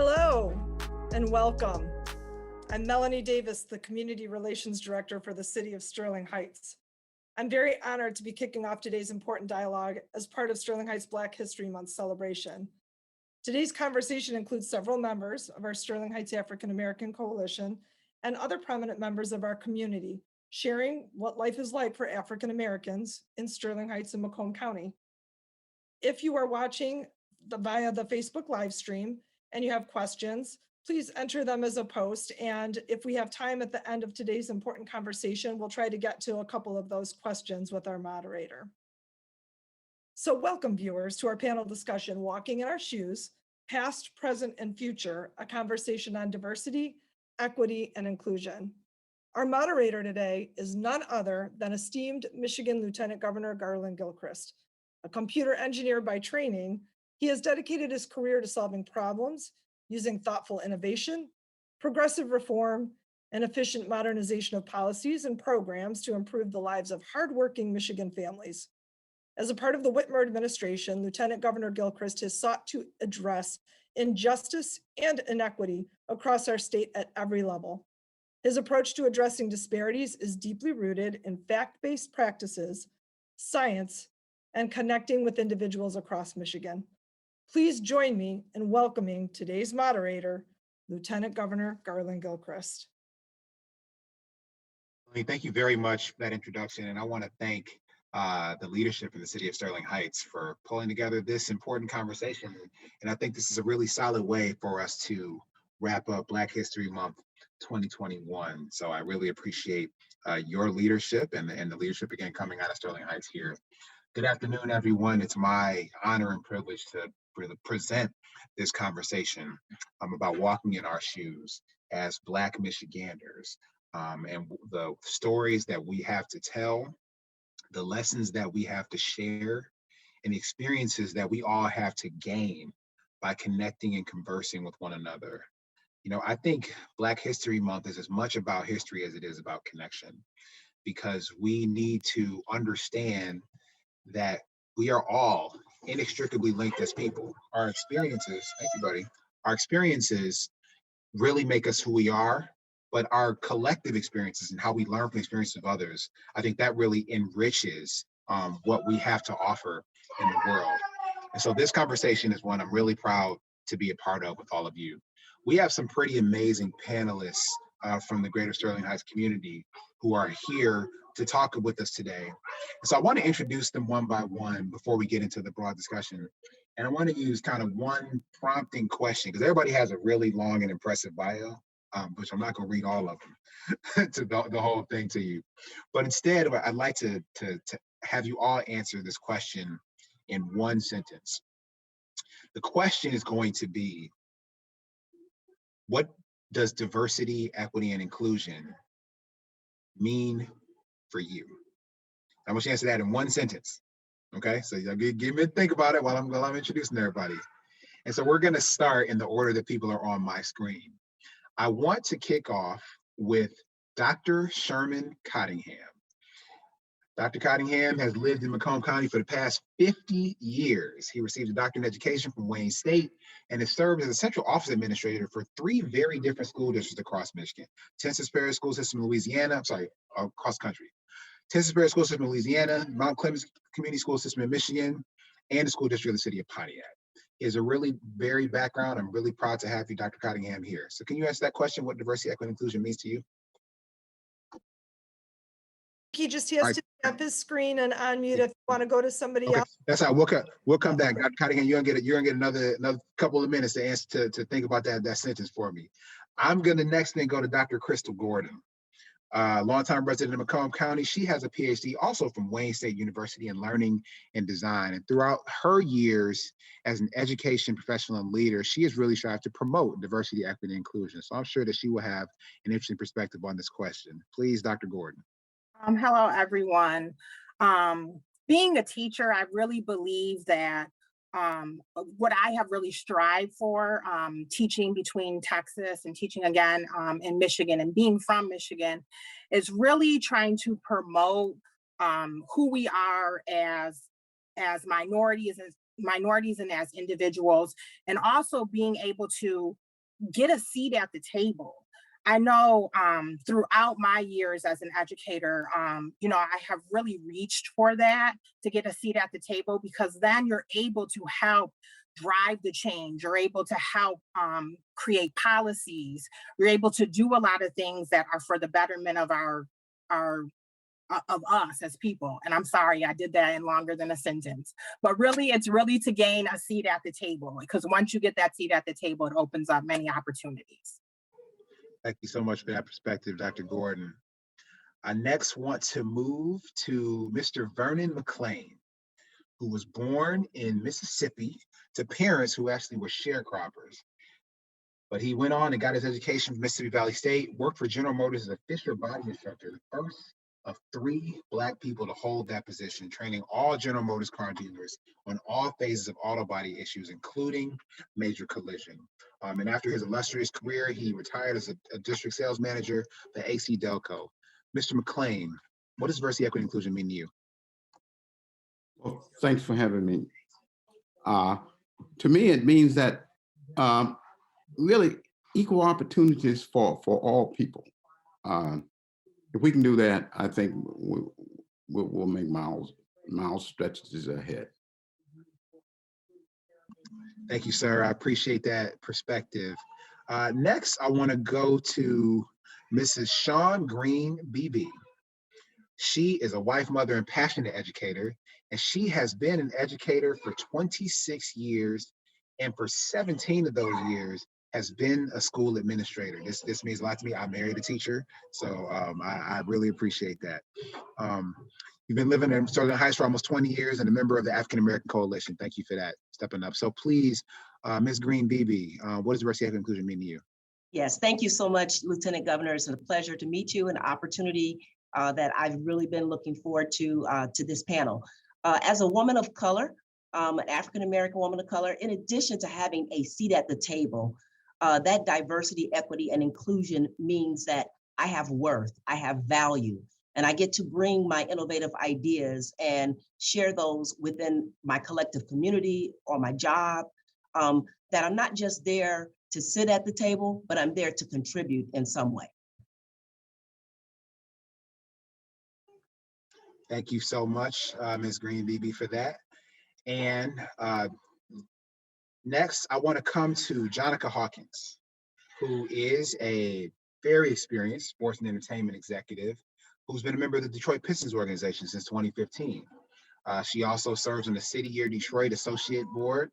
Hello and welcome. I'm Melanie Davis, the Community Relations Director for the City of Sterling Heights. I'm very honored to be kicking off today's important dialogue as part of Sterling Heights Black History Month celebration. Today's conversation includes several members of our Sterling Heights African American Coalition and other prominent members of our community, sharing what life is like for African Americans in Sterling Heights and Macomb County. If you are watching via the Facebook live stream and you have questions, please enter them as a post. And if we have time at the end of today's important conversation, we'll try to get to a couple of those questions with our moderator. So welcome, viewers, to our panel discussion, Walking in Our Shoes, Past, Present, and Future, a conversation on diversity, equity, and inclusion. Our moderator today is none other than esteemed Michigan Lieutenant Governor Garlin Gilchrist. A computer engineer by training, he has dedicated his career to solving problems using thoughtful innovation, progressive reform, and efficient modernization of policies and programs to improve the lives of hardworking Michigan families. As a part of the Whitmer administration, Lieutenant Governor Gilchrist has sought to address injustice and inequity across our state at every level. His approach to addressing disparities is deeply rooted in fact-based practices, science, and connecting with individuals across Michigan. Please join me in welcoming today's moderator, Lieutenant Governor Garlin Gilchrist. Thank you very much for that introduction, and I want to thank the leadership of the City of Sterling Heights for pulling together this important conversation. And I think this is a really solid way for us to wrap up Black History Month 2021. So I really appreciate your leadership and the leadership again coming out of Sterling Heights here. Good afternoon, everyone. It's my honor and privilege to present this conversation about walking in our shoes as Black Michiganders, and the stories that we have to tell, the lessons that we have to share, and the experiences that we all have to gain by connecting and conversing with one another. You know, I think Black History Month is as much about history as it is about connection, because we need to understand that we are all inextricably linked as people. Our experiences, thank you, buddy, our experiences really make us who we are, but our collective experiences and how we learn from the experiences of others, I think that really enriches what we have to offer in the world. And so this conversation is one I'm really proud to be a part of with all of you. We have some pretty amazing panelists from the greater Sterling Heights community who are here to talk with us today. So I want to introduce them one by one before we get into the broad discussion. And I want to use kind of one prompting question, because everybody has a really long and impressive bio, which I'm not going to read all of them to the whole thing to you. But instead, I'd like to have you all answer this question in one sentence. The question is going to be, what does diversity, equity, and inclusion mean for you? I want you to answer that in one sentence. Okay, so give me a think about it while I'm introducing everybody. And so we're going to start in the order that people are on my screen. I want to kick off with Dr. Sherman Cottingham. Dr. Cottingham has lived in Macomb County for the past 50 years. He received a doctorate in education from Wayne State and has served as a central office administrator for 3 very different school districts across Michigan. Texas Parish School System in Louisiana, across country. Texas Parish School System in Louisiana, Mount Clemens Community School System in Michigan, and the school district of the city of Pontiac. He has a really varied background. I'm really proud to have you, Dr. Cottingham, here. So can you answer that question, what diversity, equity, and inclusion means to you? He just has to tap his screen and unmute if you want to go to somebody else. That's how we'll come back. Dr. Cottingham, you're gonna get another couple of minutes to answer to think about that sentence for me. I'm gonna next then go to Dr. Crystal Gordon. Longtime resident of Macomb County. She has a PhD also from Wayne State University in learning and design. And throughout her years as an education professional and leader, she has really tried to promote diversity, equity, and inclusion. So I'm sure that she will have an interesting perspective on this question. Please, Dr. Gordon. Hello, everyone. Being a teacher, I really believe that what I have really strived for, teaching between Texas and teaching again in Michigan and being from Michigan, is really trying to promote who we are as minorities and as individuals, and also being able to get a seat at the table. I know throughout my years as an educator, I have really reached for that, to get a seat at the table, because then you're able to help drive the change. You're able to help create policies. You're able to do a lot of things that are for the betterment of our of us as people. And I'm sorry, I did that in longer than a sentence. But really, it's really to gain a seat at the table, because once you get that seat at the table, it opens up many opportunities. Thank you so much for that perspective, Dr. Gordon. I next want to move to Mr. Vernon McLean, who was born in Mississippi to parents who actually were sharecroppers. But he went on and got his education from Mississippi Valley State, worked for General Motors as a Fisher body instructor, the first of 3 Black people to hold that position, training all General Motors car dealers on all phases of auto body issues, including major collision. And after his illustrious career, he retired as a district sales manager for AC Delco. Mr. McLean, what does diversity, equity, inclusion mean to you? Well, thanks for having me. To me, it means that really equal opportunities for all people. If we can do that, I think we'll make miles stretches ahead. Thank you, sir. I appreciate that perspective. Next, I want to go to Mrs. Shawn Green Beebe. She is a wife, mother, and passionate educator, and she has been an educator for 26 years, and for 17 of those years has been a school administrator. This means a lot to me. I married a teacher, so I really appreciate that. You've been living in Sterling Heights for almost 20 years and a member of the African American Coalition. Thank you for that, stepping up. So please, Ms. Green Beebe, what does diversity, equity, and inclusion mean to you? Yes, thank you so much, Lieutenant Governor. It's a pleasure to meet you, an opportunity that I've really been looking forward to this panel. As a woman of color, an African-American woman of color, in addition to having a seat at the table, that diversity, equity, and inclusion means that I have worth, I have value, and I get to bring my innovative ideas and share those within my collective community or my job, that I'm not just there to sit at the table, but I'm there to contribute in some way. Thank you so much, Ms. Green Beebe, for that. And next, I want to come to Jonica Hawkins, who is a very experienced sports and entertainment executive who's been a member of the Detroit Pistons organization since 2015. She also serves on the City Year Detroit Associate Board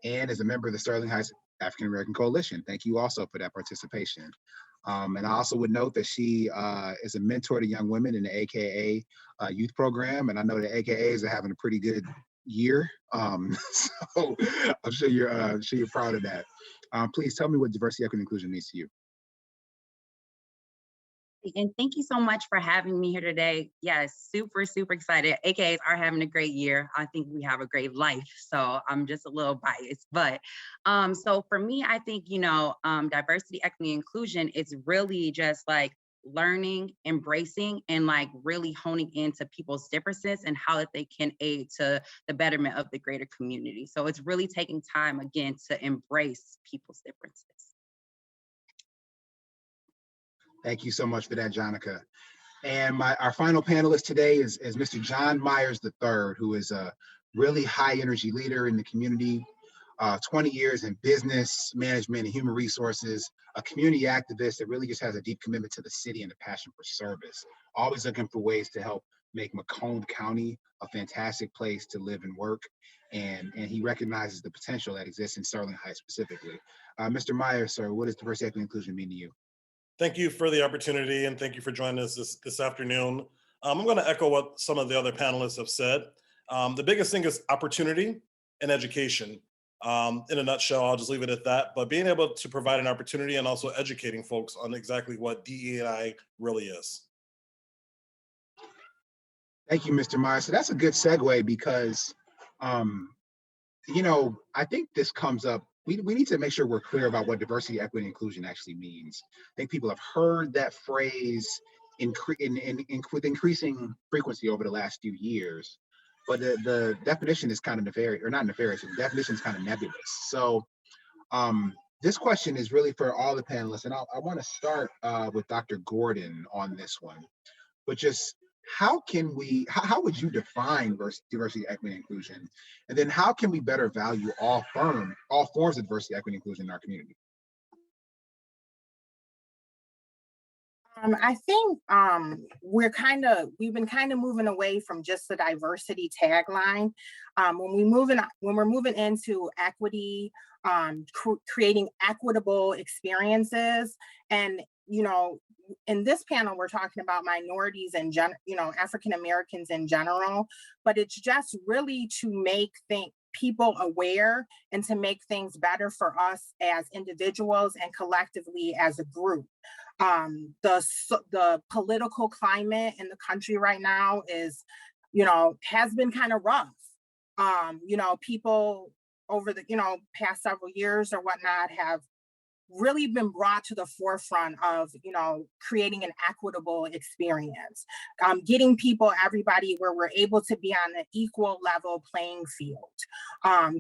and is a member of the Sterling Heights African American Coalition. Thank you also for that participation. And I also would note that she is a mentor to young women in the AKA youth program. And I know the AKAs are having a pretty good year. So I'm sure you're proud of that. Please tell me what diversity, equity, and inclusion means to you. And thank you so much for having me here today. Yes, super, super excited. AKAs are having a great year. I think we have a great life. So I'm just a little biased. But so for me, I think, diversity, equity, inclusion is really just like learning, embracing, and like really honing into people's differences and how that they can aid to the betterment of the greater community. So it's really taking time, again, to embrace people's differences. Thank you so much for that, Jonica. And our final panelist today is Mr. John Myers III, who is a really high energy leader in the community, 20 years in business management and human resources, a community activist that really just has a deep commitment to the city and a passion for service, always looking for ways to help make Macomb County a fantastic place to live and work. And he recognizes the potential that exists in Sterling Heights specifically. Mr. Myers, sir, what does diversity, equity, and inclusion mean to you? Thank you for the opportunity, and thank you for joining us this afternoon. I'm going to echo what some of the other panelists have said. The biggest thing is opportunity and education. In a nutshell, I'll just leave it at that. But being able to provide an opportunity and also educating folks on exactly what DE&I really is. Thank you, Mr. Myers. So that's a good segue because, I think this comes up. We need to make sure we're clear about what diversity, equity, and inclusion actually means. I think people have heard that phrase with increasing frequency over the last few years, but the definition is kind of nefarious, or not nefarious. The definition is kind of nebulous. So this question is really for all the panelists, and I want to start with Dr. Gordon on this one. But just how can we, how would you define diversity, equity, and inclusion? And then how can we better value all forms of diversity, equity, and inclusion in our community? I think we've been kind of moving away from just the diversity tagline. When we're moving into equity, creating equitable experiences, and in this panel we're talking about minorities and African Americans in general, but it's just really to make people aware and to make things better for us as individuals and collectively as a group. The political climate in the country right now is, has been kind of rough. People over the, past several years or whatnot have really been brought to the forefront of, creating an equitable experience, getting everybody where we're able to be on an equal level playing field,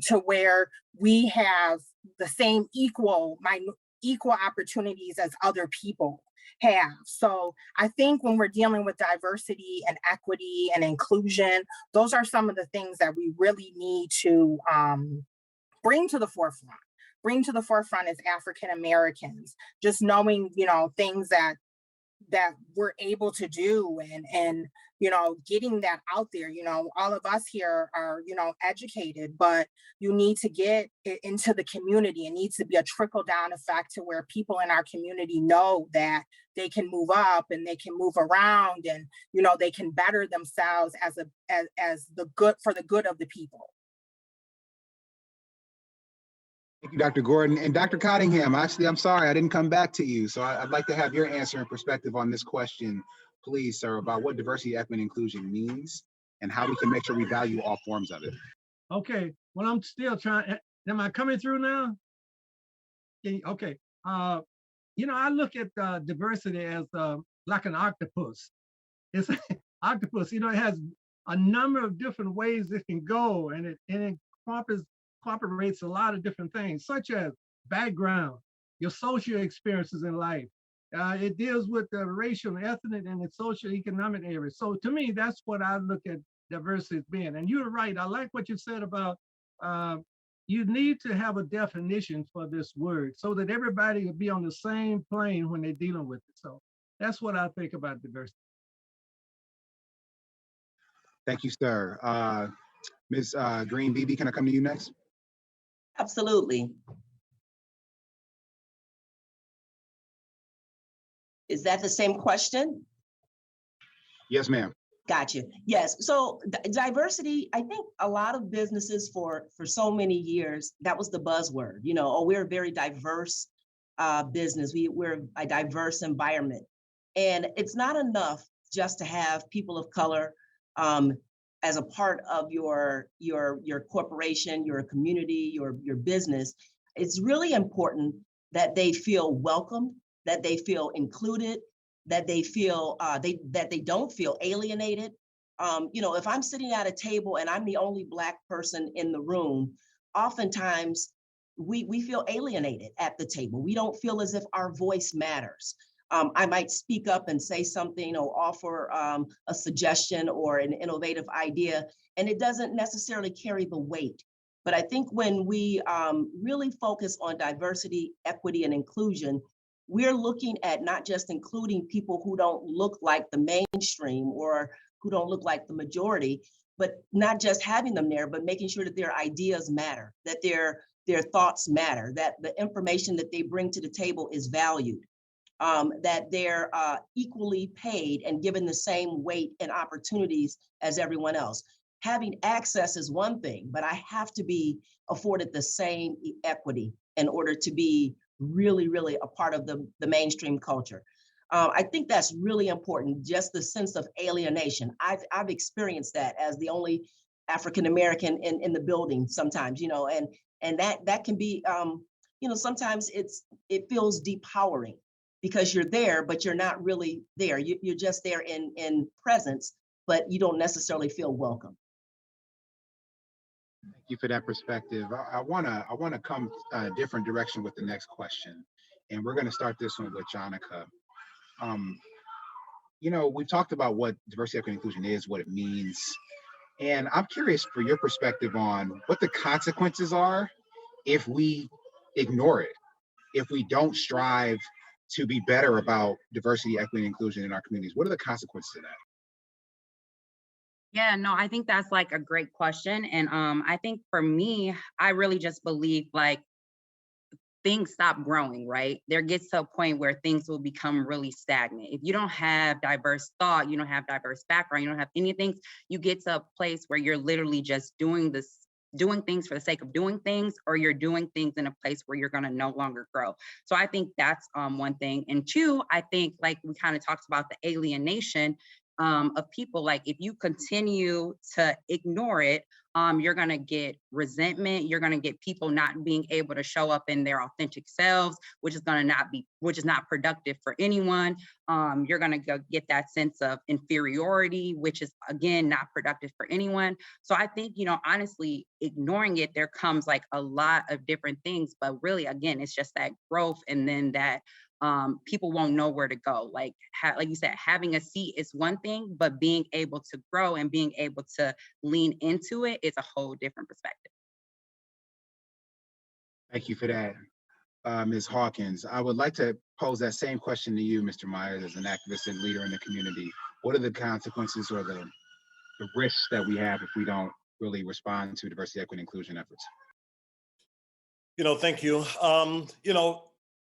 to where we have the same equal opportunities as other people have. So I think when we're dealing with diversity and equity and inclusion, those are some of the things that we really need to bring to the forefront as African Americans, just knowing, things that we're able to do, and getting that out there. All of us here are, educated, but you need to get it into the community. It needs to be a trickle down effect to where people in our community know that they can move up and they can move around, and they can better themselves as the good of the people. Thank you, Dr. Gordon. And Dr. Cottingham, actually, I'm sorry, I didn't come back to you. So I'd like to have your answer and perspective on this question, please, sir, about what diversity, equity, and inclusion means and how we can make sure we value all forms of it. Okay, well, I'm still trying. Am I coming through now? Okay. I look at diversity as like an octopus. It's an octopus, it has a number of different ways it can go, and it incorporates a lot of different things, such as background, your social experiences in life. It deals with the racial, ethnic, and the socioeconomic areas. So to me, that's what I look at diversity as being. And you're right. I like what you said about you need to have a definition for this word so that everybody will be on the same plane when they're dealing with it. So that's what I think about diversity. Thank you, sir. Ms. Green Beebe, can I come to you next? Absolutely. Is that the same question? Yes, ma'am. Gotcha. Yes. So diversity, I think a lot of businesses for so many years, that was the buzzword, we're a very diverse business. We're a diverse environment. And it's not enough just to have people of color as a part of your corporation, your community, your business. It's really important that they feel welcomed, that they feel included, that they feel that they don't feel alienated. If I'm sitting at a table and I'm the only Black person in the room, oftentimes we feel alienated at the table. We don't feel as if our voice matters. I might speak up and say something or offer a suggestion or an innovative idea, and it doesn't necessarily carry the weight. But I think when we really focus on diversity, equity, and inclusion, we're looking at not just including people who don't look like the mainstream or who don't look like the majority, but not just having them there, but making sure that their ideas matter, that their thoughts matter, that the information that they bring to the table is valued. That they're equally paid and given the same weight and opportunities as everyone else. Having access is one thing, but I have to be afforded the same equity in order to be really, really a part of the mainstream culture. I think that's really important, just the sense of alienation. I've experienced that as the only African American in the building sometimes, and that can be, sometimes it feels depowering, because you're there, but you're not really there. You're just there in presence, but you don't necessarily feel welcome. Thank you for that perspective. I wanna come a different direction with the next question, and we're gonna start this one with Jonica. Um, we've talked about what diversity, equity, and inclusion is, what it means, and I'm curious for your perspective on what the consequences are if we ignore it, if we don't strive to be better about diversity, equity, and inclusion in our communities. What are the consequences of that? Yeah, no, I think that's like a great question. And I think for me, I really just believe like things stop growing, right? There gets to a point where things will become really stagnant. If you don't have diverse thought, you don't have diverse background, you don't have anything, you get to a place where you're literally just doing things for the sake of doing things, or you're doing things in a place where you're going to no longer grow. So I think that's one thing. And two, I think like we kind of talked about the alienation of people. Like if you continue to ignore it, you're going to get resentment. You're going to get people not being able to show up in their authentic selves, which is not productive for anyone. You're going to get that sense of inferiority, which is again, not productive for anyone. So I think, honestly, ignoring it, there comes like a lot of different things, but really, again, it's just that growth. And then that people won't know where to go. Like you said, having a seat is one thing, but being able to grow and being able to lean into it is a whole different perspective. Thank you for that, Ms. Hawkins. I would like to pose that same question to you, Mr. Myers, as an activist and leader in the community. What are the consequences or the risks that we have if we don't really respond to diversity, equity, and inclusion efforts? Thank you.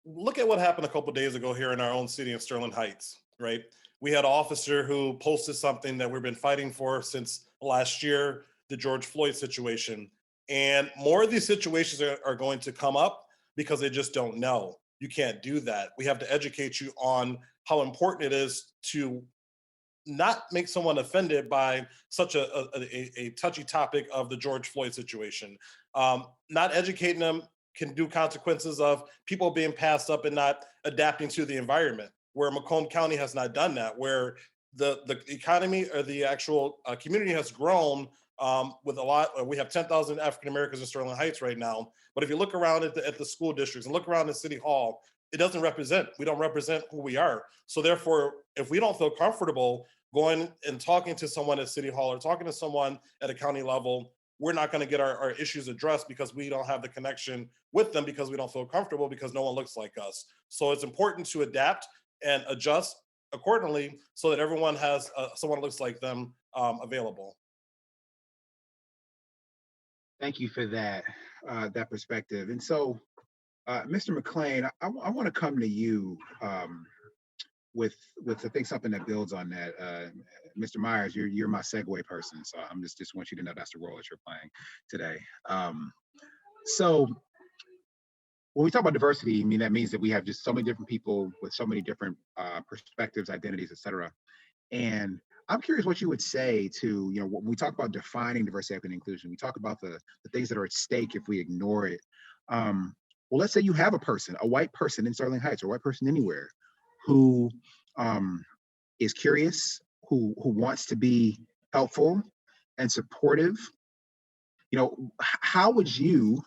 Look at what happened a couple of days ago here in our own city in Sterling Heights, right? We had an officer who posted something that we've been fighting for since last year, the George Floyd situation. And more of these situations are going to come up because they just don't know. You can't do that. We have to educate you on how important it is to not make someone offended by such a touchy topic of the George Floyd situation. Not educating them can do consequences of people being passed up and not adapting to the environment, where Macomb County has not done that, where the economy or the actual community has grown with a lot. We have 10,000 African Americans in Sterling Heights right now. But if you look around at the school districts and look around the city hall, it doesn't represent, we don't represent who we are. So therefore, if we don't feel comfortable going and talking to someone at City Hall or talking to someone at a county level, we're not going to get our issues addressed because we don't have the connection with them, because we don't feel comfortable, because no one looks like us. So it's important to adapt and adjust accordingly so that everyone has someone who looks like them available. Thank you for that perspective. And so, Mr. McLean, I want to come to you with I think something that builds on that. Mr. Myers, you're my segue person, so I'm just want you to know that's the role that you're playing today. So when we talk about diversity, I mean that means that we have just so many different people with so many different perspectives, identities, et cetera. And I'm curious what you would say to, when we talk about defining diversity, equity, and inclusion, we talk about the things that are at stake if we ignore it. Well, let's say you have a white person in Sterling Heights, or a white person anywhere, who is curious, who wants to be helpful and supportive. How would you,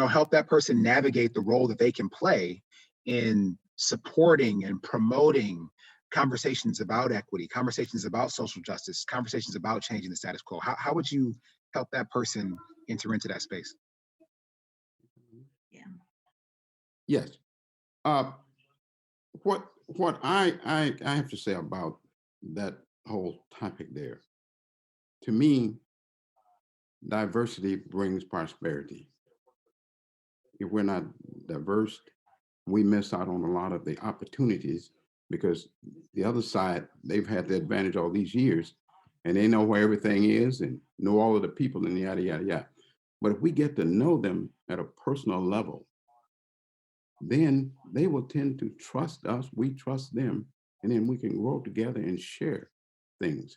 help that person navigate the role that they can play in supporting and promoting conversations about equity, conversations about social justice, conversations about changing the status quo? How would you help that person enter into that space? Yeah. Yes. What I have to say about that whole topic there, to me, diversity brings prosperity. If we're not diverse, we miss out on a lot of the opportunities, because the other side, they've had the advantage all these years and they know where everything is and know all of the people and yada, yada, yada. But if we get to know them at a personal level, then they will tend to trust us, we trust them, and then we can grow together and share things.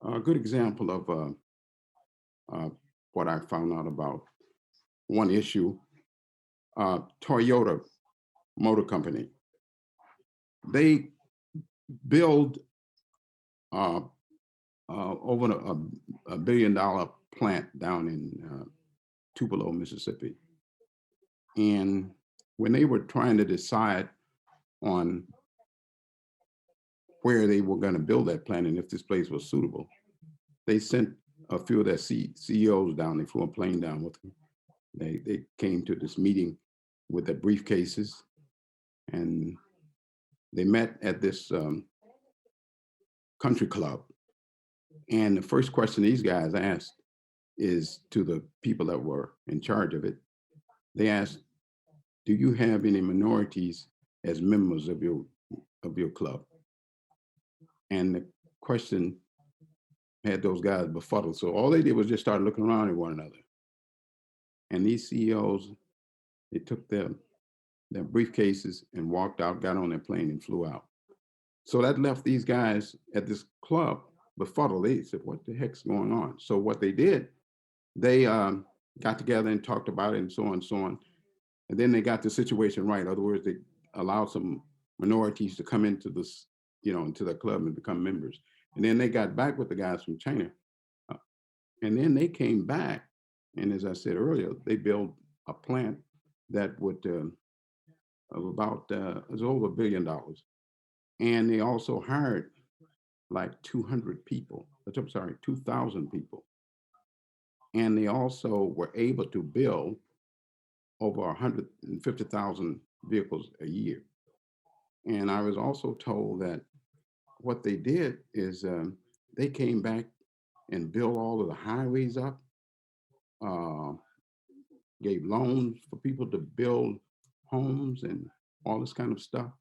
A good example of what I found out about one issue, Toyota Motor Company. They build over a $1 billion plant down in Tupelo, Mississippi. And when they were trying to decide on where they were going to build that plant and if this place was suitable, they sent a few of their CEOs down. They flew a plane down with them. They came to this meeting with their briefcases, and they met at this country club. And the first question these guys asked is to the people that were in charge of it. They asked, "Do you have any minorities as members of your club?" And the question had those guys befuddled. So all they did was just start looking around at one another. And these CEOs, they took their briefcases and walked out, got on their plane and flew out. So that left these guys at this club befuddled. They said, "What the heck's going on?" So what they did, they got together and talked about it and so on and so on. And then they got the situation right. In other words, they allowed some minorities to come into this, into the club and become members. And then they got back with the guys from China. And then they came back. And as I said earlier, they built a plant that would, of about, it was over $1 billion. And they also hired like 200 people, I'm sorry, 2,000 people. And they also were able to build over 150,000 vehicles a year. And I was also told that what they did is they came back and built all of the highways up, gave loans for people to build homes and all this kind of stuff.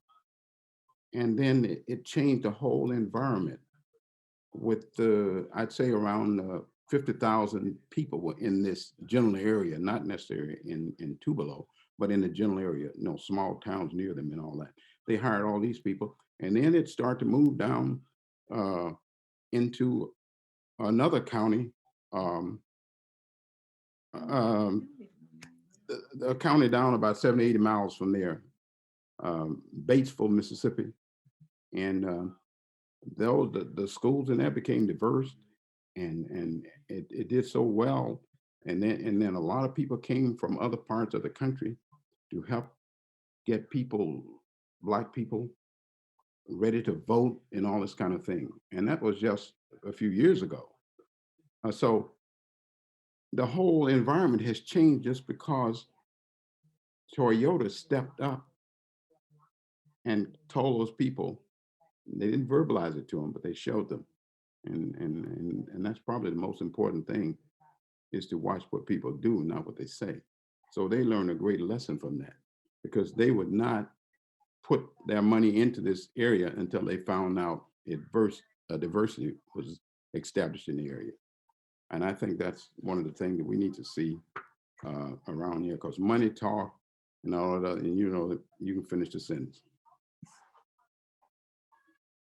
And then it changed the whole environment with I'd say around 50,000 people were in this general area, not necessarily in Tupelo, but in the general area, small towns near them and all that. They hired all these people, and then it started to move down into another county, a county down about 70, 80 miles from there, Batesville, Mississippi. And the schools in there became diverse, and it did so well. And then a lot of people came from other parts of the country to help get Black people ready to vote and all this kind of thing. And that was just a few years ago. So the whole environment has changed just because Toyota stepped up and told those people. They didn't verbalize it to them, but they showed them. And that's probably the most important thing, is to watch what people do, not what they say. So they learned a great lesson from that, because they would not put their money into this area until they found out diversity was established in the area. And I think that's one of the things that we need to see around here, because money talk and all of that, and you can finish the sentence.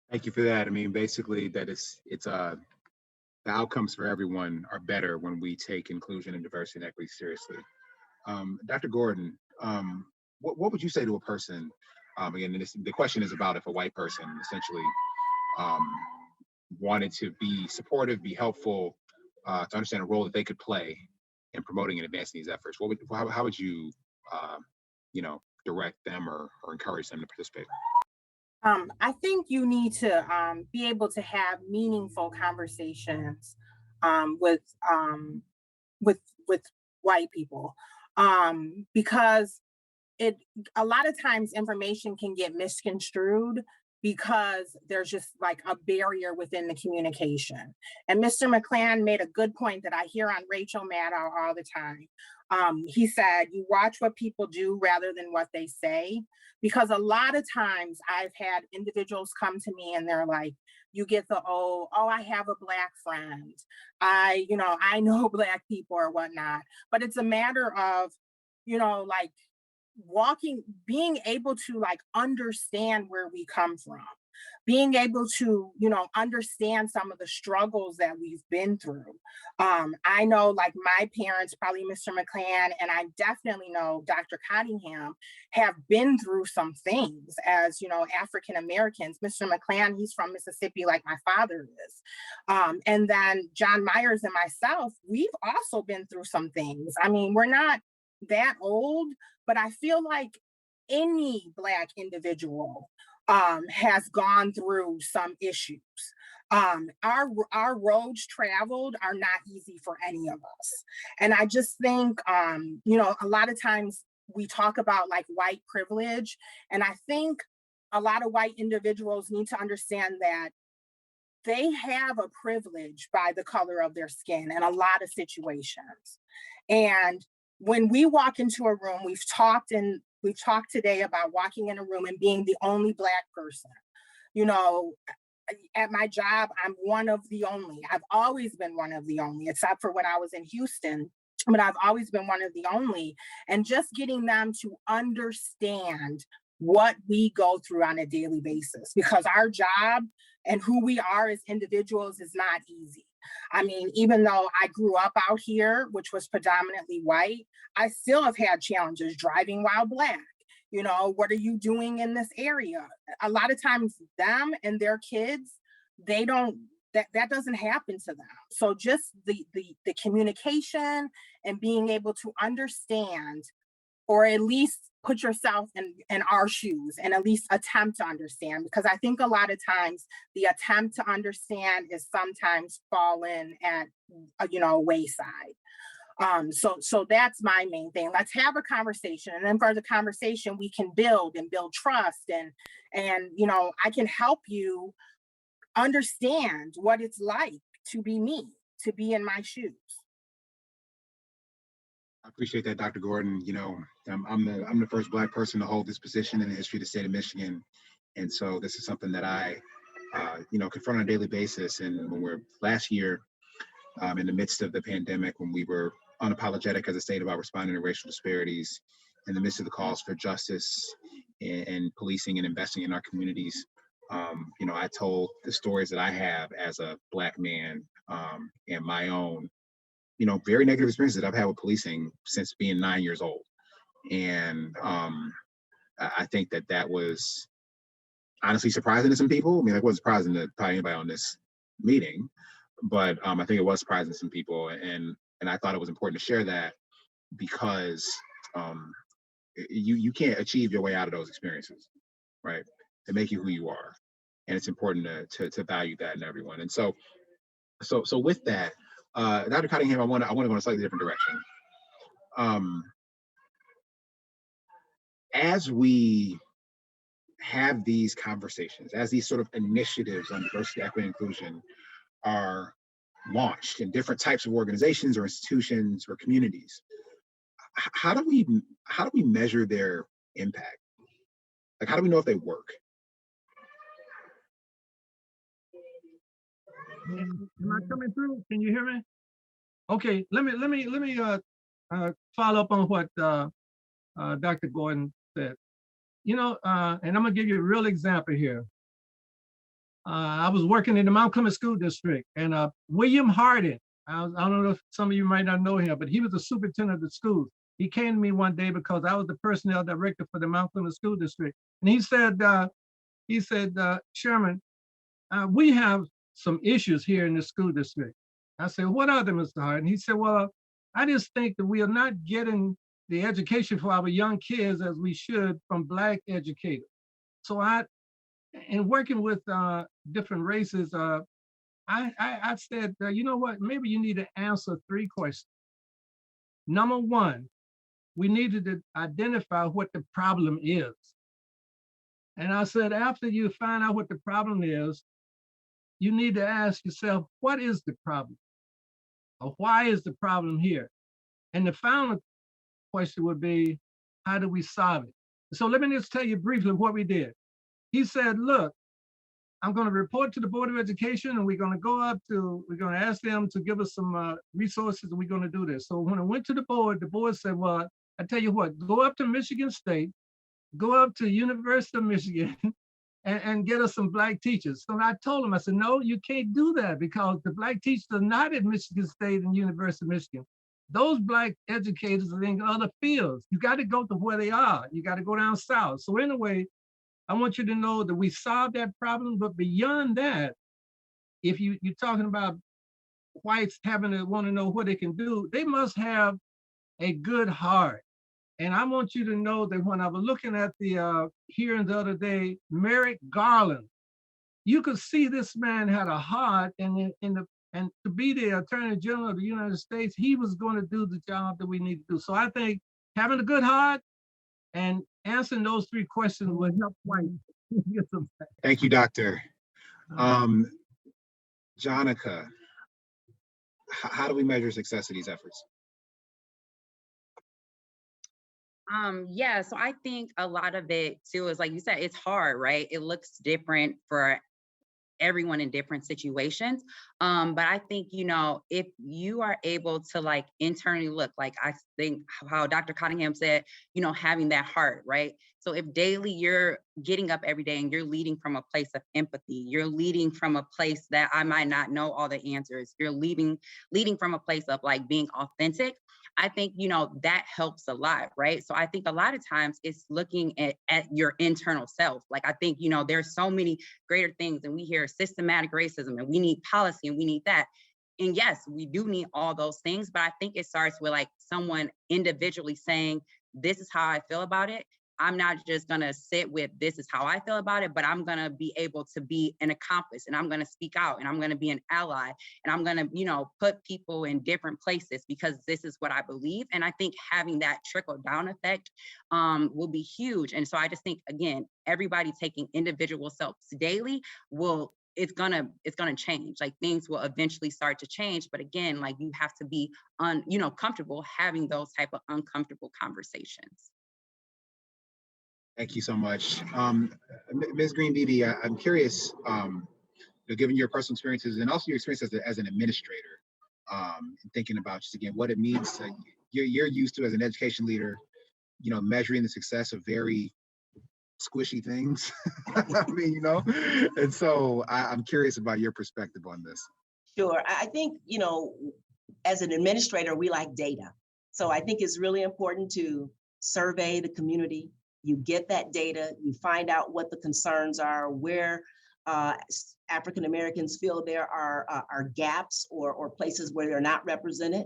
Thank you for that. I mean, basically that it's the outcomes for everyone are better when we take inclusion and diversity and equity seriously. Dr. Gordon, what would you say to a person, again, the question is about if a white person essentially wanted to be supportive, be helpful, to understand a role that they could play in promoting and advancing these efforts? How would you, direct them or encourage them to participate? I think you need to be able to have meaningful conversations with white people, because a lot of times information can get misconstrued because there's just like a barrier within the communication. And Mr. McClan made a good point that I hear on Rachel Maddow all the time. He said, you watch what people do rather than what they say, because a lot of times I've had individuals come to me and they're like, you get the, oh, I have a Black friend. I know Black people or whatnot, but it's a matter of, like being able to like understand where we come from. being able to, understand some of the struggles that we've been through. I know, like, my parents, probably Mr. McClan, and I definitely know Dr. Cottingham, have been through some things as, African Americans. Mr. McClan, he's from Mississippi, like my father is. And then John Myers and myself, we've also been through some things. I mean, we're not that old, but I feel like any Black individual has gone through some issues. Our roads traveled are not easy for any of us. And I just think, a lot of times we talk about like white privilege, and I think a lot of white individuals need to understand that they have a privilege by the color of their skin in a lot of situations. And when we walk into a room, we've talked today about walking in a room and being the only Black person. At my job, I'm one of the only. I've always been one of the only, except for when I was in Houston, but I've always been one of the only. And just getting them to understand what we go through on a daily basis, because our job and who we are as individuals is not easy. I mean, even though I grew up out here, which was predominantly white, I still have had challenges driving while Black. What are you doing in this area? A lot of times them and their kids, that doesn't happen to them. So just the communication and being able to understand, or at least put yourself in our shoes and at least attempt to understand, because I think a lot of times the attempt to understand is sometimes fallen at a wayside. So that's my main thing. Let's have a conversation, and then for the conversation we can build trust, and I can help you understand what it's like to be me, to be in my shoes. I appreciate that, Dr. Gordon. I'm the first Black person to hold this position in the history of the state of Michigan, and so this is something that I confront on a daily basis. And when we're last year, in the midst of the pandemic, when we were unapologetic as a state about responding to racial disparities, in the midst of the calls for justice and policing and investing in our communities, I told the stories that I have as a Black man, and my own, very negative experiences that I've had with policing since being 9 years old. And I think that was honestly surprising to some people. I mean, it wasn't surprising to probably anybody on this meeting, but I think it was surprising to some people. And I thought it was important to share that, because you can't achieve your way out of those experiences, right? To make you who you are. And it's important to value that in everyone. And so with that, Dr. Cottingham, I want to go in a slightly different direction. As we have these conversations, as these sort of initiatives on diversity, equity, and inclusion are launched in different types of organizations or institutions or communities, how do we measure their impact? Like, how do we know if they work? Am I coming through? Can you hear me? Okay, let me follow up on what Dr. Gordon said. And I'm gonna give you a real example here. I was working in the Mount Clemens School District, and William Hardin, I don't know if some of you might not know him, but he was the superintendent of the school. He came to me one day because I was the personnel director for the Mount Clemens School District. And he said, Chairman, we have some issues here in the school district. I said, what are them, Mr. Hardin? He said, well, I just think that we are not getting the education for our young kids as we should from Black educators. So in working with different races, I said, you know what, maybe you need to answer 3 questions. Number 1, we needed to identify what the problem is. And I said, after you find out what the problem is, you need to ask yourself, what is the problem? Or why is the problem here? And the final question would be, how do we solve it? So let me just tell you briefly what we did. He said, look, I'm going to report to the Board of Education, and we're going to ask them to give us some resources, and we're going to do this. So when I went to the board said, well, I tell you what, go up to Michigan State, go up to University of Michigan, and get us some Black teachers. So I told him, I said, no, you can't do that because the Black teachers are not at Michigan State and University of Michigan. Those Black educators are in other fields. You got to go to where they are. You got to go down south. So anyway, I want you to know that we solved that problem, but beyond that, if you're talking about whites having to want to know what they can do, they must have a good heart. And I want you to know that when I was looking at the hearing the other day, Merrick Garlin, you could see this man had a heart, and and to be the Attorney General of the United States, he was going to do the job that we need to do. So I think having a good heart and answering those 3 questions will help whites get some. Thank you, Doctor. Jonica, how do we measure success of these efforts? Yeah, so I think a lot of it too is like you said, it's hard, right? It looks different for everyone in different situations. But I think, you know, if you are able to like internally look, like I think how Dr. Cottingham said, you know, having that heart, right? So if daily you're getting up every day and you're leading from a place of empathy, you're leading from a place that I might not know all the answers, you're leading from a place of like being authentic, I think, you know, that helps a lot, right? So I think a lot of times it's looking at your internal self. Like, I think, you know, there's so many greater things, and we hear systematic racism and we need policy and we need that. And yes, we do need all those things, but I think it starts with like someone individually saying, this is how I feel about it. I'm not just gonna sit with this is how I feel about it, but I'm gonna be able to be an accomplice, and I'm gonna speak out, and I'm gonna be an ally, and I'm gonna, you know, put people in different places because this is what I believe. And I think having that trickle down effect will be huge. And so I just think, again, everybody taking individual steps daily it's gonna change. Like, things will eventually start to change. But again, like, you have to be comfortable having those type of uncomfortable conversations. Thank you so much. Ms. Green Beebe, I'm curious, given your personal experiences and also your experience as an administrator, thinking about just again what it means to you're used to as an education leader, you know, measuring the success of very squishy things. I mean, you know, and so I'm curious about your perspective on this. Sure. I think, you know, as an administrator, we like data. So I think it's really important to survey the community. You get that data, you find out what the concerns are, where African Americans feel there are gaps or places where they're not represented.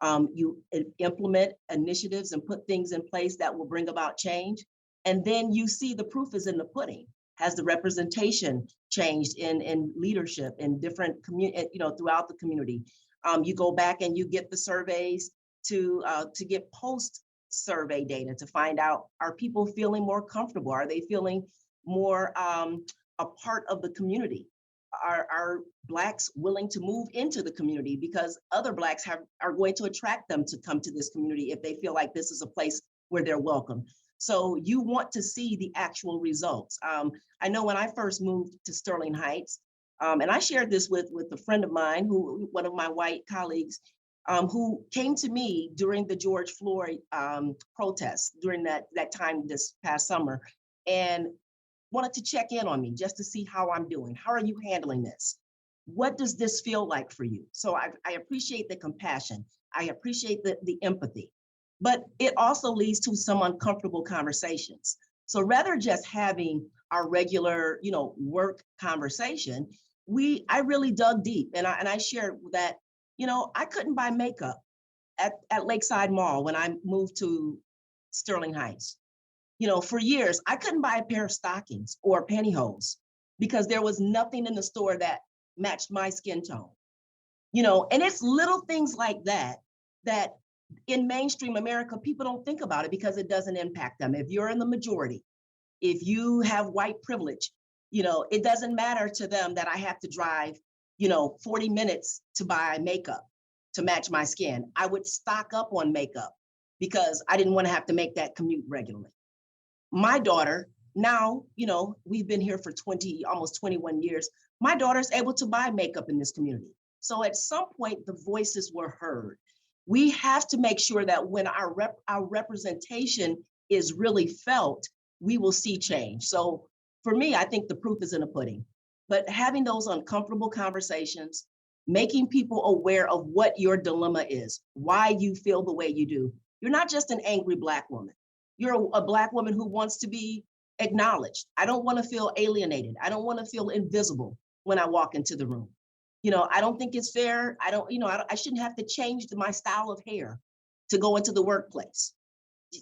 You implement initiatives and put things in place that will bring about change. And then you see the proof is in the pudding. Has the representation changed in leadership in different community, you know, throughout the community? You go back and you get the surveys to get post-survey data to find out, are people feeling more comfortable? Are they feeling more a part of the community? Are Blacks willing to move into the community because other Blacks are going to attract them to come to this community if they feel like this is a place where they're welcome? So you want to see the actual results. I know when I first moved to Sterling Heights, and I shared this with a friend of mine, one of my white colleagues, who came to me during the George Floyd protests during that time this past summer, and wanted to check in on me just to see how I'm doing. How are you handling this? What does this feel like for you? So I appreciate the compassion. I appreciate the empathy. But it also leads to some uncomfortable conversations. So rather just having our regular, you know, work conversation, I really dug deep, and I shared that, you know, I couldn't buy makeup at Lakeside Mall when I moved to Sterling Heights. You know, for years, I couldn't buy a pair of stockings or pantyhose because there was nothing in the store that matched my skin tone. You know, and it's little things like that in mainstream America, people don't think about it because it doesn't impact them. If you're in the majority, if you have white privilege, you know, it doesn't matter to them that I have to drive, you know, 40 minutes to buy makeup to match my skin. I would stock up on makeup because I didn't want to have to make that commute regularly. My daughter, now, you know, we've been here for almost 21 years. My daughter's able to buy makeup in this community. So at some point, the voices were heard. We have to make sure that when our representation is really felt, we will see change. So for me, I think the proof is in the pudding. But having those uncomfortable conversations, making people aware of what your dilemma is, why you feel the way you do. You're not just an angry Black woman. You're a Black woman who wants to be acknowledged. I don't want to feel alienated. I don't want to feel invisible when I walk into the room. I don't think it's fair. I shouldn't have to change my style of hair to go into the workplace,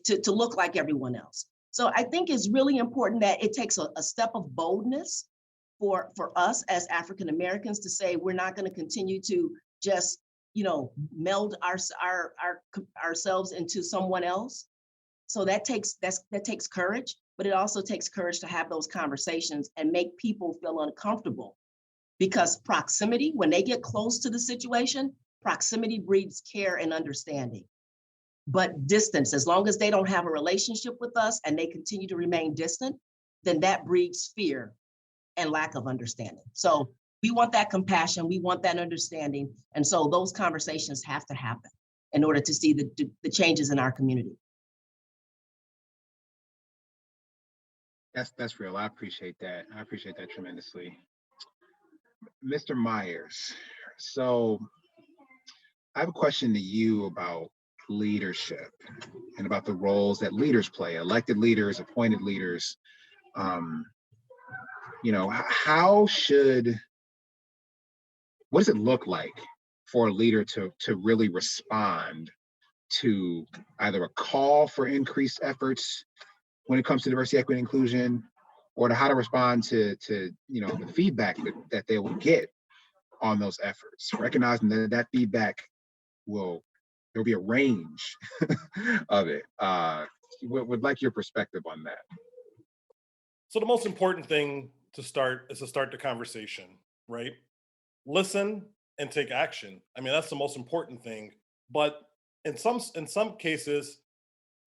to look like everyone else. So I think it's really important that it takes a step of boldness for us as African Americans to say we're not going to continue to just meld ourselves into someone else. So that takes courage, but it also takes courage to have those conversations and make people feel uncomfortable, because proximity, when they get close to the situation, proximity breeds care and understanding. But distance, as long as they don't have a relationship with us and they continue to remain distant, then that breeds fear and lack of understanding. So we want that compassion, we want that understanding. And so those conversations have to happen in order to see the changes in our community. That's real. I appreciate that. I appreciate that tremendously. Mr. Myers, so I have a question to you about leadership and about the roles that leaders play, elected leaders, appointed leaders. What does it look like for a leader to really respond to either a call for increased efforts when it comes to diversity, equity, and inclusion, or to how to respond to the feedback that they will get on those efforts, recognizing that feedback there'll be a range of it. Would like your perspective on that. So the most important thing to start the conversation, right? Listen and take action. I mean, that's the most important thing. But in some cases,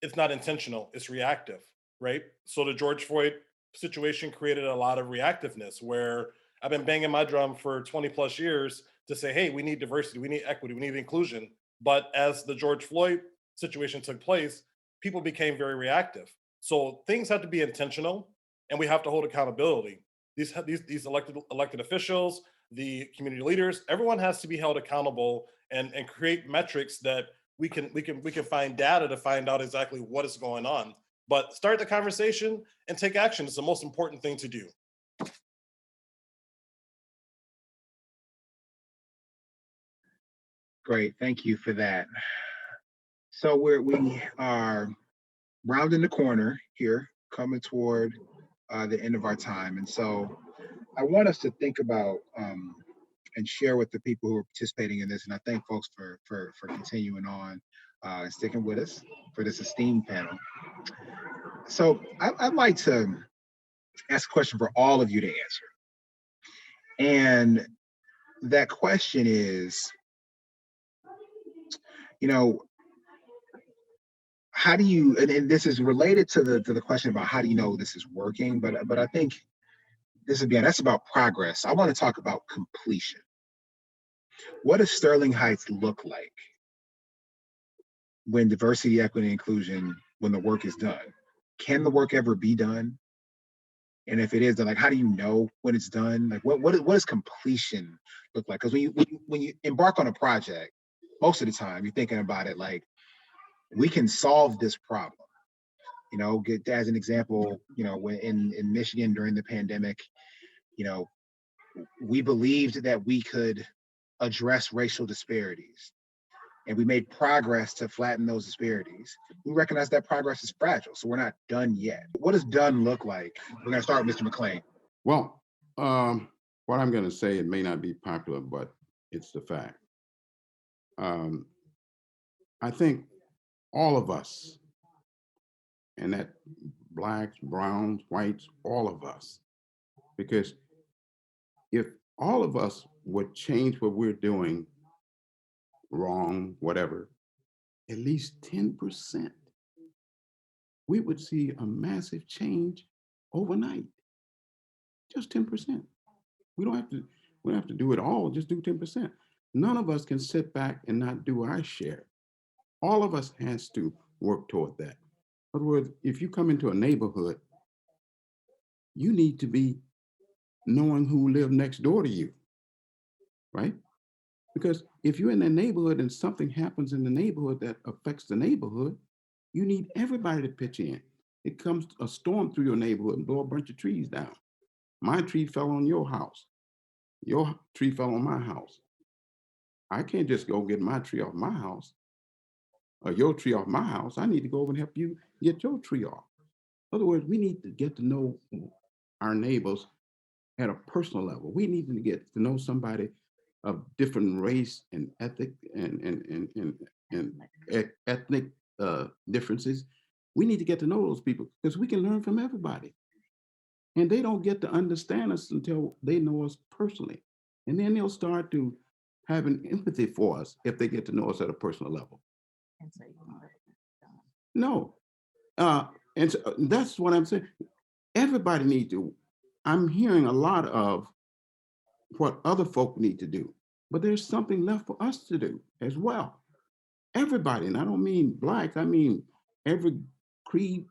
it's not intentional, it's reactive, right? So the George Floyd situation created a lot of reactiveness, where I've been banging my drum for 20 plus years to say, hey, we need diversity, we need equity, we need inclusion. But as the George Floyd situation took place, people became very reactive. So things have to be intentional, and we have to hold accountability. These elected officials, the community leaders, everyone has to be held accountable and create metrics that we can find data to find out exactly what is going on. But start the conversation and take action. It's the most important thing to do. Great, thank you for that. So we are rounding the corner here, coming toward the end of our time. And so I want us to think about and share with the people who are participating in this. And I thank folks for continuing on and sticking with us for this esteemed panel. So I'd like to ask a question for all of you to answer. And that question is, how do you, and this is related to the question about how do you know this is working, but I think this, again, that's about progress. I want to talk about completion. What does Sterling Heights look like when diversity, equity, and inclusion, when the work is done? Can the work ever be done? And if it is done, like, how do you know when it's done? Like, what does completion look like? Because when you embark on a project, most of the time you're thinking about it like, we can solve this problem. Get as an example, when in Michigan during the pandemic, we believed that we could address racial disparities, and we made progress to flatten those disparities. We recognize that progress is fragile, so we're not done yet. What does done look like? We're going to start with Mr. McLean. Well, what I'm going to say, it may not be popular, but it's the fact. I think all of us, and that blacks, browns, whites, all of us, because if all of us would change what we're doing wrong, whatever, at least 10%, we would see a massive change overnight. Just 10%. We don't have to do it all, just do 10%. None of us can sit back and not do our share. All of us has to work toward that. In other words, if you come into a neighborhood you need to be knowing who live next door to you, right? Because if you're in a neighborhood and something happens in the neighborhood that affects the neighborhood, you need everybody to pitch in. It comes a storm through your neighborhood and blow a bunch of trees down. My tree fell on your house. Your tree fell on my house. I can't just go get my tree off my house or your tree off my house. I need to go over and help you get your tree off. In other words, we need to get to know our neighbors at a personal level. We need to get to know somebody of different race and ethnic and ethnic differences. We need to get to know those people because we can learn from everybody. And they don't get to understand us until they know us personally. And then they'll start to have an empathy for us if they get to know us at a personal level. No. And so that's what I'm saying. Everybody needs to. I'm hearing a lot of what other folk need to do, but there's something left for us to do as well. Everybody, and I don't mean blacks, I mean every creed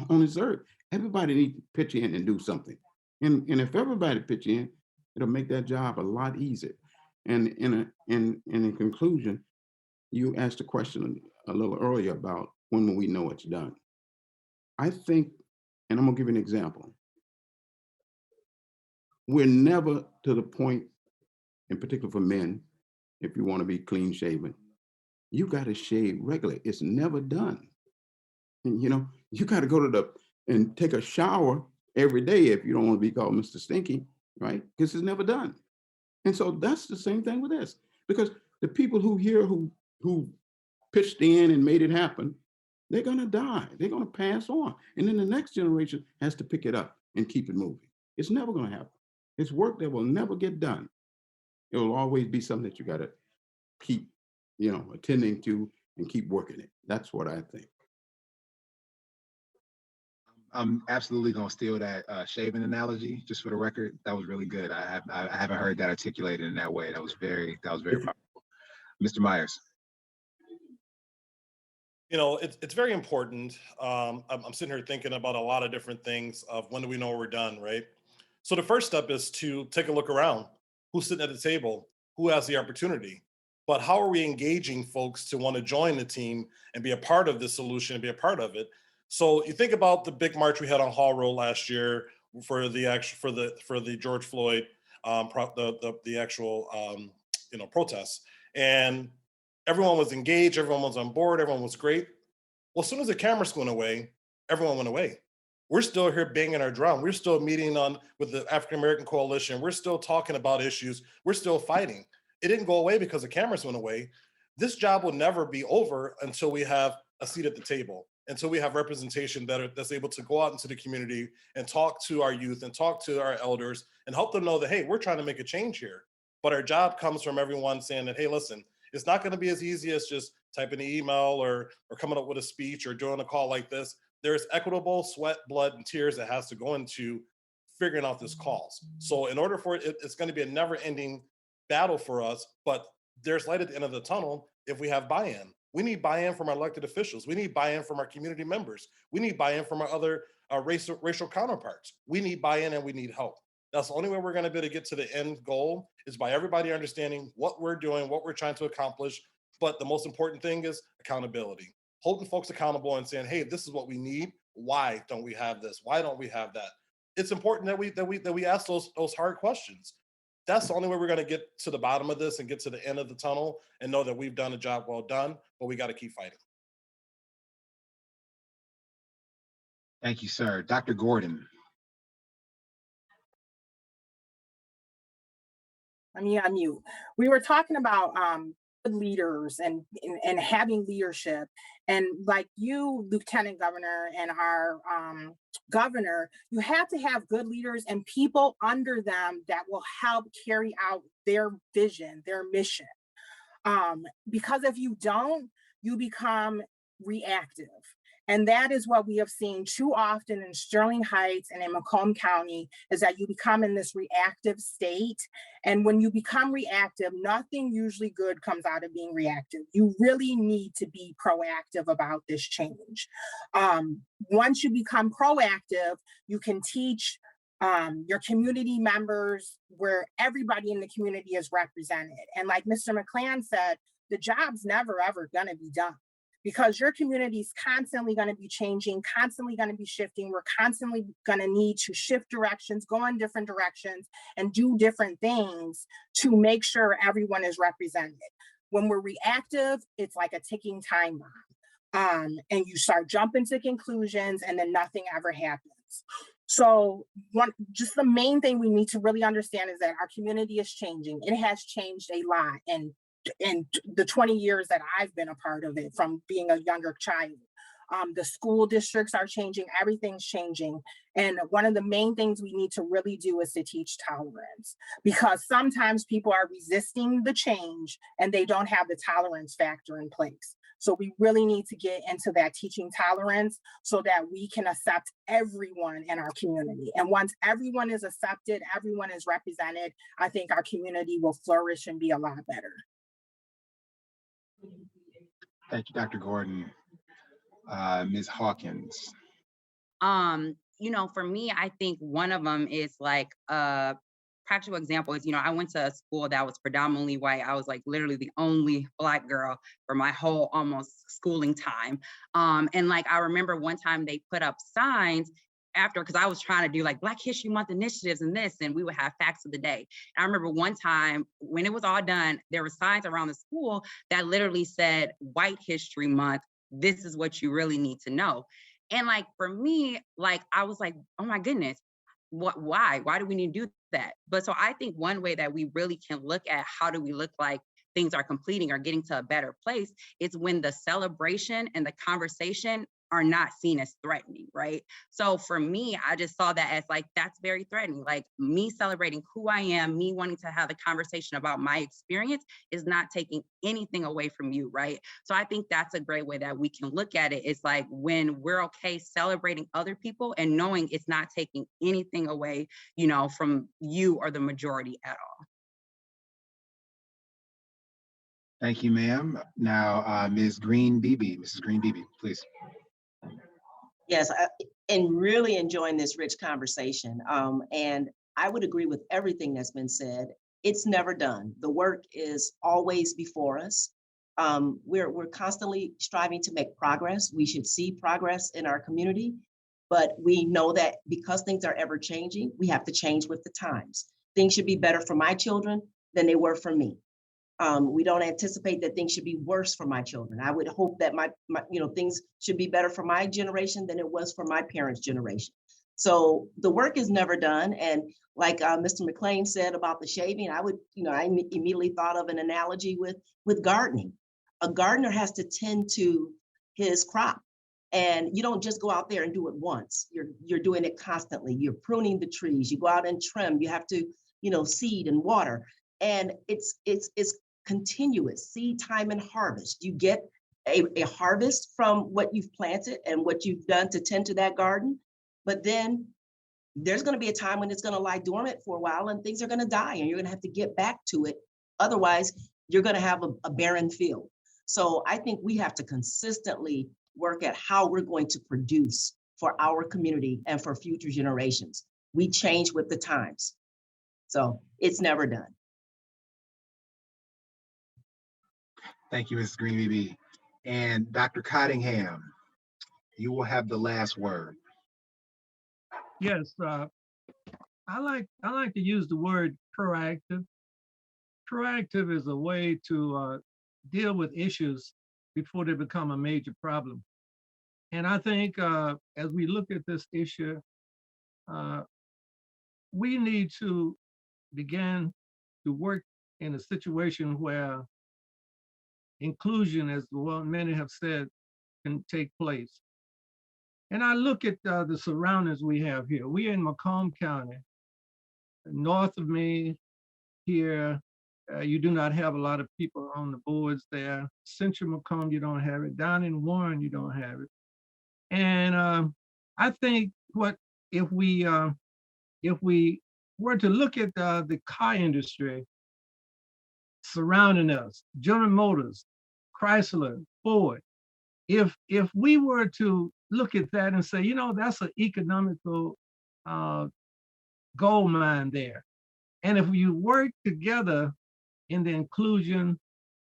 on this earth. Everybody needs to pitch in and do something. And if everybody pitch in, it'll make that job a lot easier. And in conclusion, you asked a question a little earlier about when will we know it's done. I think, and I'm gonna give you an example. We're never to the point, in particular for men, if you want to be clean shaven, you got to shave regularly. It's never done. And you got to go to and take a shower every day if you don't want to be called Mr. Stinky, right? Because it's never done. And so that's the same thing with this, because the people who pitched in and made it happen, they're gonna die. They're gonna pass on, and then the next generation has to pick it up and keep it moving. It's never gonna happen. It's work that will never get done. It will always be something that you got to keep, attending to and keep working it. That's what I think. I'm absolutely gonna steal that shaving analogy, just for the record. That was really good. I haven't heard that articulated in that way. That was very powerful. Mr. Myers. It's very important. I'm sitting here thinking about a lot of different things of when do we know we're done, right? So the first step is to take a look around. Who's sitting at the table? Who has the opportunity? But how are we engaging folks to want to join the team and be a part of the solution and be a part of it? So you think about the big march we had on Hall Road last year for the George Floyd the actual protests, and everyone was engaged, everyone was on board, everyone was great. Well, as soon as the cameras went away, everyone went away. We're still here banging our drum. We're still meeting with the African American Coalition. We're still talking about issues. We're still fighting. It didn't go away because the cameras went away. This job will never be over until we have a seat at the table, until we have representation that's able to go out into the community and talk to our youth and talk to our elders and help them know that, hey, we're trying to make a change here. But our job comes from everyone saying that, hey, listen, it's not going to be as easy as just typing an email or coming up with a speech or doing a call like this. There's equitable sweat, blood, and tears that has to go into figuring out this cause. So in order for it's going to be a never-ending battle for us, but there's light at the end of the tunnel if we have buy-in. We need buy-in from our elected officials. We need buy-in from our community members. We need buy-in from our other racial counterparts. We need buy-in and we need help. That's the only way we're going to be able to get to the end goal is by everybody understanding what we're doing, what we're trying to accomplish. But the most important thing is accountability. Holding folks accountable and saying, hey, this is what we need. Why don't we have this? Why don't we have that? It's important that we ask those hard questions. That's the only way we're going to get to the bottom of this and get to the end of the tunnel and know that we've done a job well done, but we got to keep fighting. Thank you, sir. Dr. Gordon. I'm you. We were talking about leaders and having leadership, and like you, Lieutenant Governor, and our governor, you have to have good leaders and people under them that will help carry out their vision, their mission. Because if you don't, you become reactive. And that is what we have seen too often in Sterling Heights and in Macomb County, is that you become in this reactive state. And when you become reactive, nothing usually good comes out of being reactive. You really need to be proactive about this change. Once you become proactive, you can teach your community members, where everybody in the community is represented. And like Mr. McClan said, the job's never ever going to be done, because your community is constantly going to be changing, constantly going to be shifting. We're constantly going to need to shift directions, go in different directions, and do different things to make sure everyone is represented. When we're reactive, it's like a ticking time bomb. And you start jumping to conclusions and then nothing ever happens. So just the main thing we need to really understand is that our community is changing. It has changed a lot in the 20 years that I've been a part of it, from being a younger child. The school districts are changing, everything's changing. And one of the main things we need to really do is to teach tolerance, because sometimes people are resisting the change and they don't have the tolerance factor in place. So we really need to get into that teaching tolerance so that we can accept everyone in our community. And once everyone is accepted, everyone is represented, I think our community will flourish and be a lot better. Thank you, Dr. Gordon. Ms. Hawkins. You know, for me, I think one of them is like practical example is, you know, I went to a school that was predominantly white. I was like literally the only Black girl for my whole almost schooling time. And like, I remember one time they put up signs after, because I was trying to do like Black History Month initiatives and this, and we would have facts of the day. And I remember one time when it was all done, there were signs around the school that literally said White History Month, this is what you really need to know. And like, for me, like, I was like, oh my goodness, why do we need to do that? But so I think one way that we really can look at how do we look like things are completing or getting to a better place, is when the celebration and the conversation are not seen as threatening, right? So for me, I just saw that as like, that's very threatening. Like me celebrating who I am, me wanting to have the conversation about my experience is not taking anything away from you, right? So I think that's a great way that we can look at it. It's like when we're okay celebrating other people and knowing it's not taking anything away, you know, from you or the majority at all. Thank you, ma'am. Now, Ms. Green Beebe, Mrs. Green Beebe, please. Yes, and really enjoying this rich conversation. And I would agree with everything that's been said. It's never done. The work is always before us. We're constantly striving to make progress. We should see progress in our community, but we know that because things are ever changing, we have to change with the times. Things should be better for my children than they were for me. We don't anticipate that things should be worse for my children. I would hope that my things should be better for my generation than it was for my parents' generation. So the work is never done. And like Mr. McClain said about the shaving, I immediately thought of an analogy with gardening. A gardener has to tend to his crop. And you don't just go out there and do it once. You're doing it constantly. You're pruning the trees. You go out and trim. You have to, seed and water. And it's continuous seed time and harvest. You get a harvest from what you've planted and what you've done to tend to that garden. But then there's going to be a time when it's going to lie dormant for a while and things are going to die and you're going to have to get back to it. Otherwise, you're going to have a barren field. So I think we have to consistently work at how we're going to produce for our community and for future generations. We change with the times. So it's never done. Thank you, Mrs. Green. And Dr. Cottingham, you will have the last word. Yes, I like to use the word proactive. Proactive is a way to deal with issues before they become a major problem. And I think as we look at this issue, we need to begin to work in a situation where inclusion, as well many have said, can take place. And I look at the surroundings we have here. We're in Macomb County. North of me here, you do not have a lot of people on the boards there. Central Macomb, you don't have it. Down in Warren, you don't have it. And I think if we were to look at the car industry surrounding us, General Motors, Chrysler, Ford, if we were to look at that and say, that's an economical gold mine there. And if you work together in the inclusion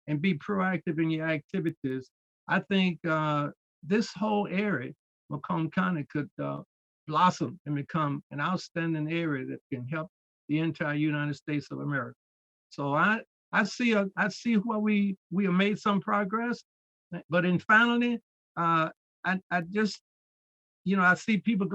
and be proactive in your activities, I think this whole area, Macomb County, could blossom and become an outstanding area that can help the entire United States of America. So I see where we have made some progress, but in finally, I just, I see people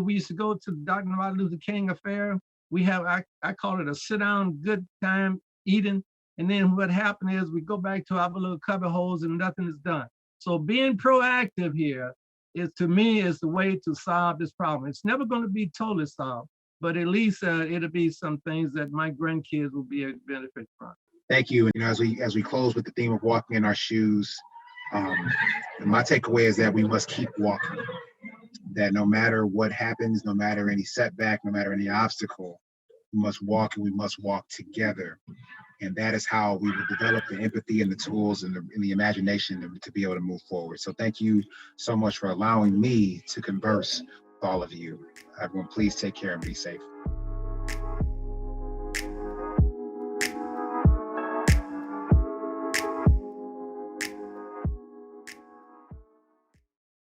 we used to go to the Dr. Martin Luther King affair. We have, I call it a sit down, good time eating. And then what happened is we go back to our little cubby holes and nothing is done. So being proactive here is, to me, is the way to solve this problem. It's never going to be totally solved, but at least it'll be some things that my grandkids will be able to benefit from. Thank you. As we close with the theme of walking in our shoes, my takeaway is that we must keep walking. That no matter what happens, no matter any setback, no matter any obstacle, we must walk, and we must walk together. And that is how we will develop the empathy and the tools and the imagination to be able to move forward. So thank you so much for allowing me to converse with all of you. Everyone, please take care and be safe.